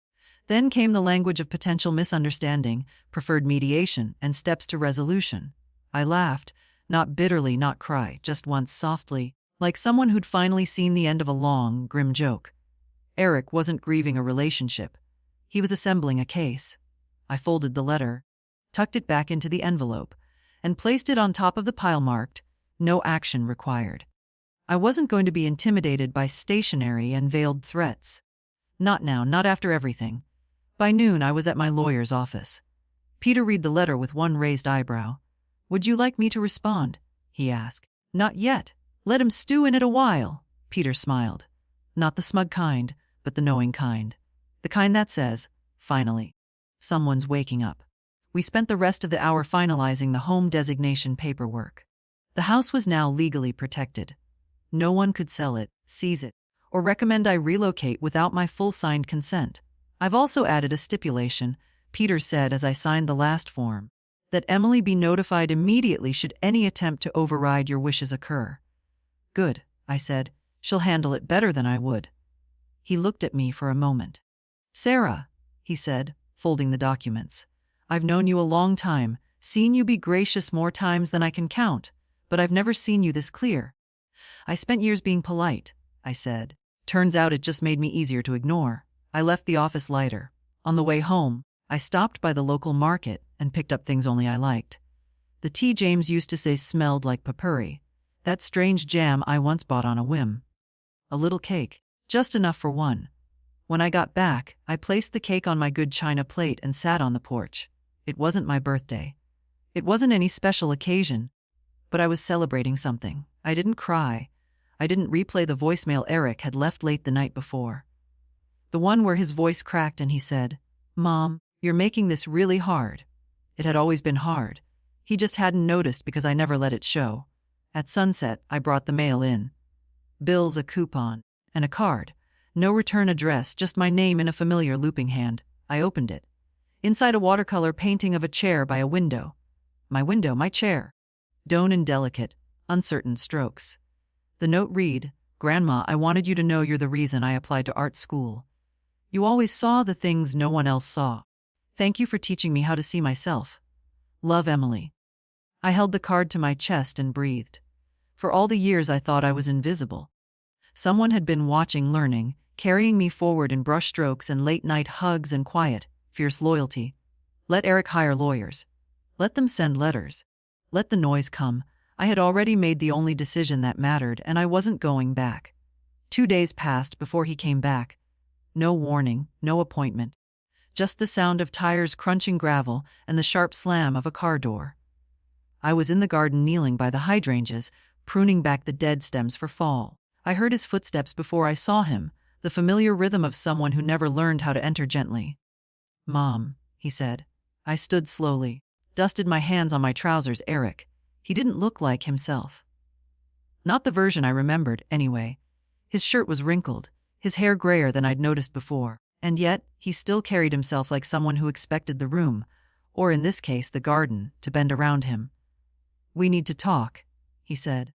Then came the language of potential misunderstanding, preferred mediation, and steps to resolution. I laughed, not bitterly, not cry, just once softly, like someone who'd finally seen the end of a long, grim joke. Eric wasn't grieving a relationship. He was assembling a case. I folded the letter, tucked it back into the envelope, and placed it on top of the pile marked, "No action required." I wasn't going to be intimidated by stationery and veiled threats. Not now, not after everything. By noon, I was at my lawyer's office. Peter read the letter with one raised eyebrow. "Would you like me to respond?" he asked. "Not yet. Let him stew in it a while," Peter smiled. Not the smug kind, but the knowing kind. The kind that says, finally, someone's waking up. We spent the rest of the hour finalizing the home designation paperwork. The house was now legally protected. No one could sell it, seize it, or recommend I relocate without my full signed consent. I've also added a stipulation, Peter said as I signed the last form, that Emily be notified immediately should any attempt to override your wishes occur. "Good," I said. "She'll handle it better than I would." He looked at me for a moment. "Sarah," he said, folding the documents, "I've known you a long time, seen you be gracious more times than I can count, but I've never seen you this clear." "I spent years being polite," I said. "Turns out it just made me easier to ignore." I left the office lighter. On the way home, I stopped by the local market and picked up things only I liked. The tea James used to say smelled like potpourri, that strange jam I once bought on a whim. A little cake, just enough for one. When I got back, I placed the cake on my good china plate and sat on the porch. It wasn't my birthday. It wasn't any special occasion, but I was celebrating something. I didn't cry. I didn't replay the voicemail Eric had left late the night before. The one where his voice cracked and he said, "Mom, you're making this really hard." It had always been hard. He just hadn't noticed because I never let it show. At sunset, I brought the mail in. Bills, a coupon, and a card. No return address, just my name in a familiar looping hand. I opened it. Inside, a watercolor painting of a chair by a window. My window, my chair. Down in delicate, uncertain strokes. The note read, "Grandma, I wanted you to know you're the reason I applied to art school. You always saw the things no one else saw. Thank you for teaching me how to see myself. Love, Emily." I held the card to my chest and breathed. For all the years I thought I was invisible. Someone had been watching, learning, carrying me forward in brushstrokes and late-night hugs and quiet, fierce loyalty. Let Eric hire lawyers. Let them send letters. Let the noise come. I had already made the only decision that mattered, and I wasn't going back. 2 days passed before he came back. No warning, no appointment. Just the sound of tires crunching gravel and the sharp slam of a car door. I was in the garden kneeling by the hydrangeas, pruning back the dead stems for fall. I heard his footsteps before I saw him, the familiar rhythm of someone who never learned how to enter gently. "Mom," he said. I stood slowly, dusted my hands on my trousers. Eric. He didn't look like himself. Not the version I remembered, anyway. His shirt was wrinkled, his hair grayer than I'd noticed before, and yet he still carried himself like someone who expected the room, or in this case the garden, to bend around him. "We need to talk," he said.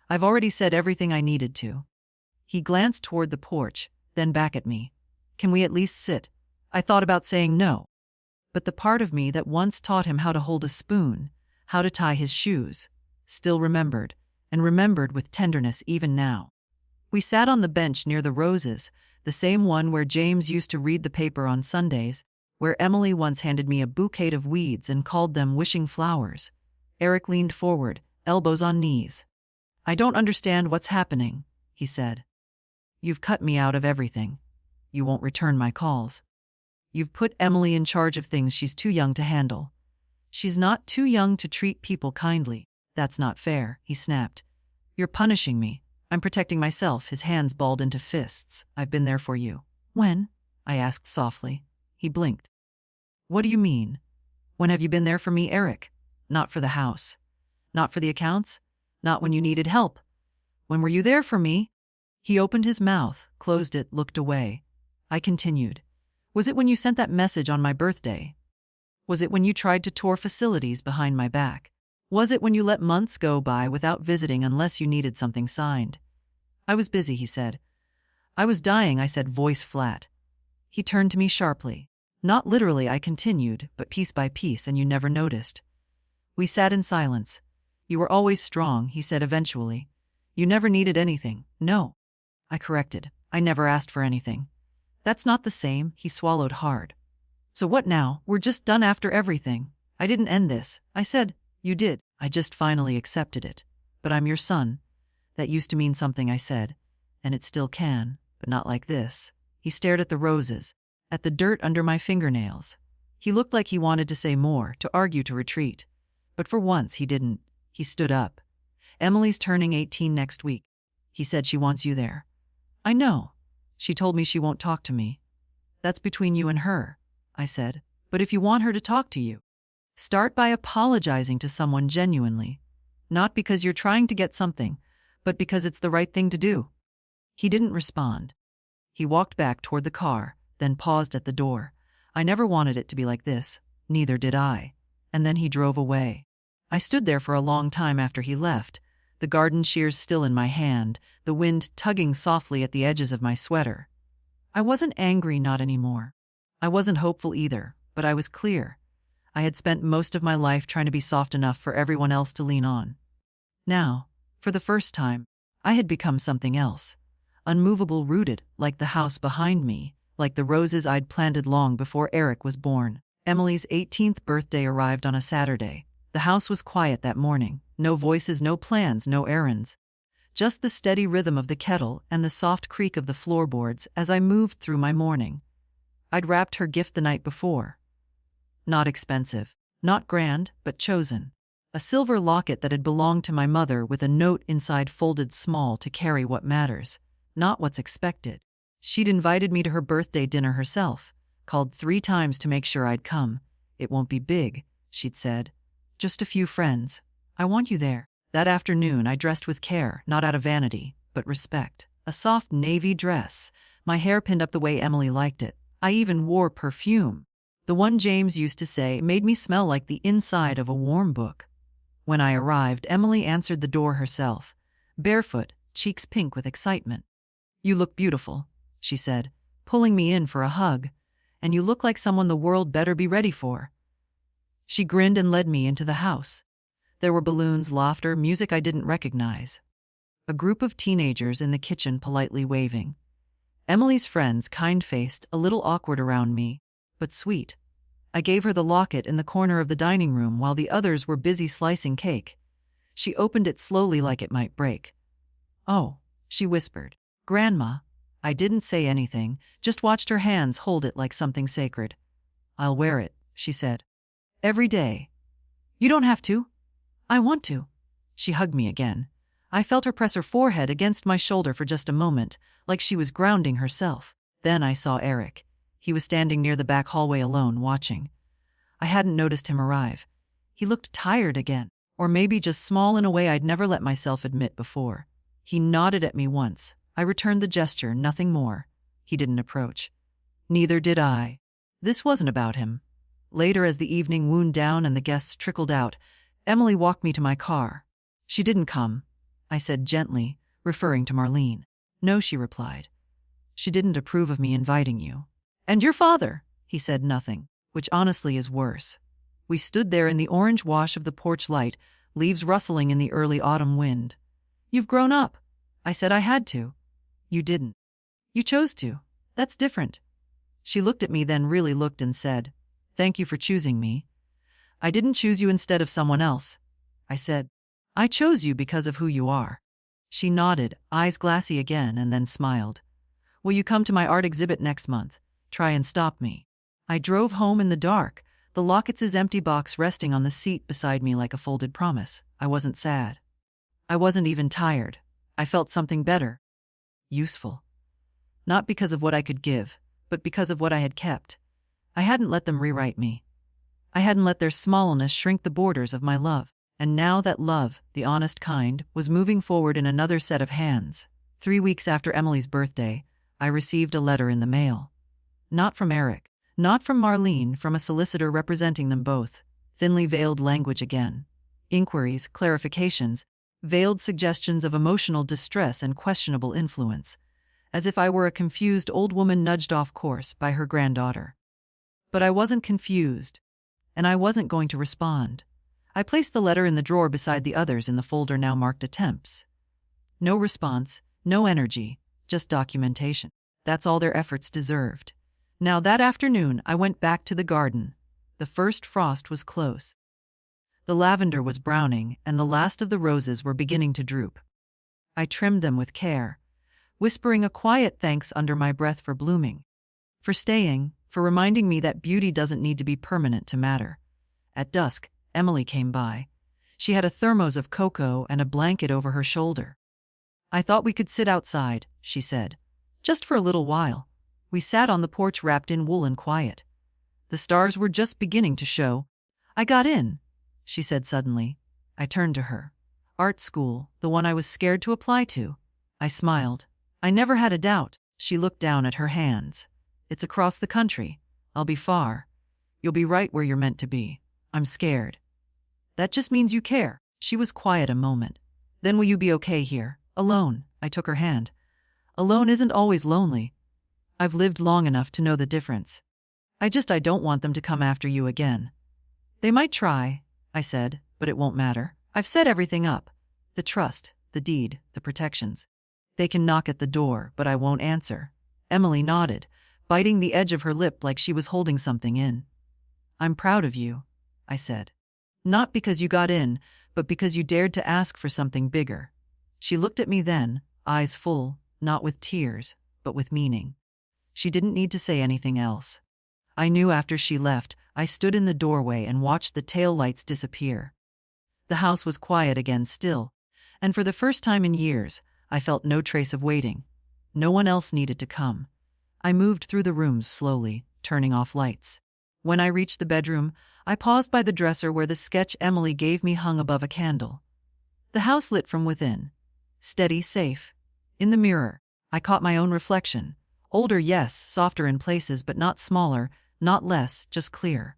"I've already said everything I needed to." He glanced toward the porch, then back at me. "Can we at least sit?" I thought about saying no, but the part of me that once taught him how to hold a spoon, how to tie his shoes, still remembered, and remembered with tenderness even now. We sat on the bench near the roses, the same one where James used to read the paper on Sundays, where Emily once handed me a bouquet of weeds and called them wishing flowers. Eric leaned forward, elbows on knees. "I don't understand what's happening," he said. You've cut me out of everything. You won't return my calls. You've put Emily in charge of things she's too young to handle. She's not too young to treat people kindly. That's not fair, he snapped. You're punishing me. I'm protecting myself, his hands balled into fists. I've been there for you. When? I asked softly. He blinked. What do you mean? When have you been there for me, Eric? Not for the house. Not for the accounts? Not when you needed help. When were you there for me? He opened his mouth, closed it, looked away. I continued. Was it when you sent that message on my birthday? Was it when you tried to tour facilities behind my back? Was it when you let months go by without visiting unless you needed something signed? I was busy, he said. I was dying, I said, voice flat. He turned to me sharply. Not literally, I continued, but piece by piece, and you never noticed. We sat in silence. You were always strong, he said eventually. You never needed anything. No. I corrected. I never asked for anything. That's not the same, he swallowed hard. So what now? We're just done after everything. I didn't end this. I said, you did. I just finally accepted it. But I'm your son. That used to mean something, I said. And it still can, but not like this. He stared at the roses, at the dirt under my fingernails. He looked like he wanted to say more, to argue, to retreat. But for once, he didn't. He stood up. Emily's turning 18 next week. He said she wants you there. I know. She told me she won't talk to me. That's between you and her, I said. But if you want her to talk to you, start by apologizing to someone genuinely. Not because you're trying to get something, but because it's the right thing to do. He didn't respond. He walked back toward the car, then paused at the door. I never wanted it to be like this. Neither did I. And then he drove away. I stood there for a long time after he left, the garden shears still in my hand, the wind tugging softly at the edges of my sweater. I wasn't angry, not anymore. I wasn't hopeful either, but I was clear. I had spent most of my life trying to be soft enough for everyone else to lean on. Now, for the first time, I had become something else. Unmovable, rooted, like the house behind me, like the roses I'd planted long before Eric was born. Emily's 18th birthday arrived on a Saturday. The house was quiet that morning. No voices, no plans, no errands. Just the steady rhythm of the kettle and the soft creak of the floorboards as I moved through my morning. I'd wrapped her gift the night before. Not expensive, not grand, but chosen. A silver locket that had belonged to my mother with a note inside folded small to carry what matters, not what's expected. She'd invited me to her birthday dinner herself, called 3 times to make sure I'd come. It won't be big, she'd said. Just a few friends. I want you there. That afternoon I dressed with care, not out of vanity, but respect. A soft navy dress, my hair pinned up the way Emily liked it. I even wore perfume. The one James used to say made me smell like the inside of a warm book. When I arrived, Emily answered the door herself, barefoot, cheeks pink with excitement. You look beautiful, she said, pulling me in for a hug. And you look like someone the world better be ready for. She grinned and led me into the house. There were balloons, laughter, music I didn't recognize. A group of teenagers in the kitchen politely waving. Emily's friends, kind-faced, a little awkward around me, but sweet. I gave her the locket in the corner of the dining room while the others were busy slicing cake. She opened it slowly like it might break. Oh, she whispered. Grandma. I didn't say anything, just watched her hands hold it like something sacred. I'll wear it, she said. Every day. You don't have to. I want to. She hugged me again. I felt her press her forehead against my shoulder for just a moment, like she was grounding herself. Then I saw Eric. He was standing near the back hallway alone, watching. I hadn't noticed him arrive. He looked tired again, or maybe just small in a way I'd never let myself admit before. He nodded at me once. I returned the gesture, nothing more. He didn't approach. Neither did I. This wasn't about him. Later, as the evening wound down and the guests trickled out, Emily walked me to my car. She didn't come, I said gently, referring to Marlene. No, she replied. She didn't approve of me inviting you. And your father? He said nothing, which honestly is worse. We stood there in the orange wash of the porch light, leaves rustling in the early autumn wind. You've grown up. I said I had to. You didn't. You chose to. That's different. She looked at me, then really looked and said, Thank you for choosing me. I didn't choose you instead of someone else. I said, I chose you because of who you are. She nodded, eyes glassy again, and then smiled. Will you come to my art exhibit next month? Try and stop me. I drove home in the dark, the lockets' empty box resting on the seat beside me like a folded promise. I wasn't sad. I wasn't even tired. I felt something better. Useful. Not because of what I could give, but because of what I had kept. I hadn't let them rewrite me. I hadn't let their smallness shrink the borders of my love. And now that love, the honest kind, was moving forward in another set of hands. 3 weeks after Emily's birthday, I received a letter in the mail. Not from Eric. Not from Marlene, from a solicitor representing them both. Thinly veiled language again. Inquiries, clarifications, veiled suggestions of emotional distress and questionable influence, as if I were a confused old woman nudged off course by her granddaughter. But I wasn't confused, and I wasn't going to respond. I placed the letter in the drawer beside the others in the folder now marked attempts. No response, no energy, just documentation. That's all their efforts deserved. Now that afternoon, I went back to the garden. The first frost was close. The lavender was browning, and the last of the roses were beginning to droop. I trimmed them with care, whispering a quiet thanks under my breath for blooming, for staying, for reminding me that beauty doesn't need to be permanent to matter. At dusk, Emily came by. She had a thermos of cocoa and a blanket over her shoulder. I thought we could sit outside, she said. Just for a little while. We sat on the porch wrapped in wool and quiet. The stars were just beginning to show. I got in, she said suddenly. I turned to her. Art school, the one I was scared to apply to. I smiled. I never had a doubt. She looked down at her hands. It's across the country. I'll be far. You'll be right where you're meant to be. I'm scared. That just means you care. She was quiet a moment. Then will you be okay here? Alone. I took her hand. Alone isn't always lonely. I've lived long enough to know the difference. I don't want them to come after you again. They might try, I said, but it won't matter. I've set everything up. The trust, the deed, the protections. They can knock at the door, but I won't answer. Emily nodded, biting the edge of her lip like she was holding something in. I'm proud of you, I said. Not because you got in, but because you dared to ask for something bigger. She looked at me then, eyes full, not with tears, but with meaning. She didn't need to say anything else. I knew after she left, I stood in the doorway and watched the tail lights disappear. The house was quiet again still, and for the first time in years, I felt no trace of waiting. No one else needed to come. I moved through the rooms slowly, turning off lights. When I reached the bedroom, I paused by the dresser where the sketch Emily gave me hung above a candle. The house lit from within. Steady, safe. In the mirror, I caught my own reflection. Older, yes, softer in places, but not smaller, not less, just clear.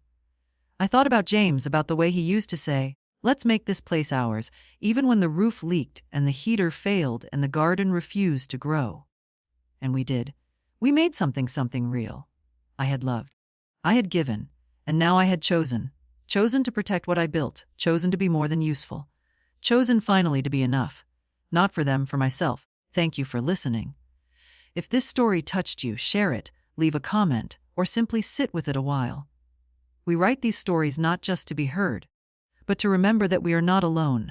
I thought about James, about the way he used to say, let's make this place ours, even when the roof leaked and the heater failed and the garden refused to grow. And we did. We made something real. I had loved. I had given. And now I had chosen. Chosen to protect what I built. Chosen to be more than useful. Chosen finally to be enough. Not for them, for myself. Thank you for listening. If this story touched you, share it, leave a comment, or simply sit with it a while. We write these stories not just to be heard, but to remember that we are not alone.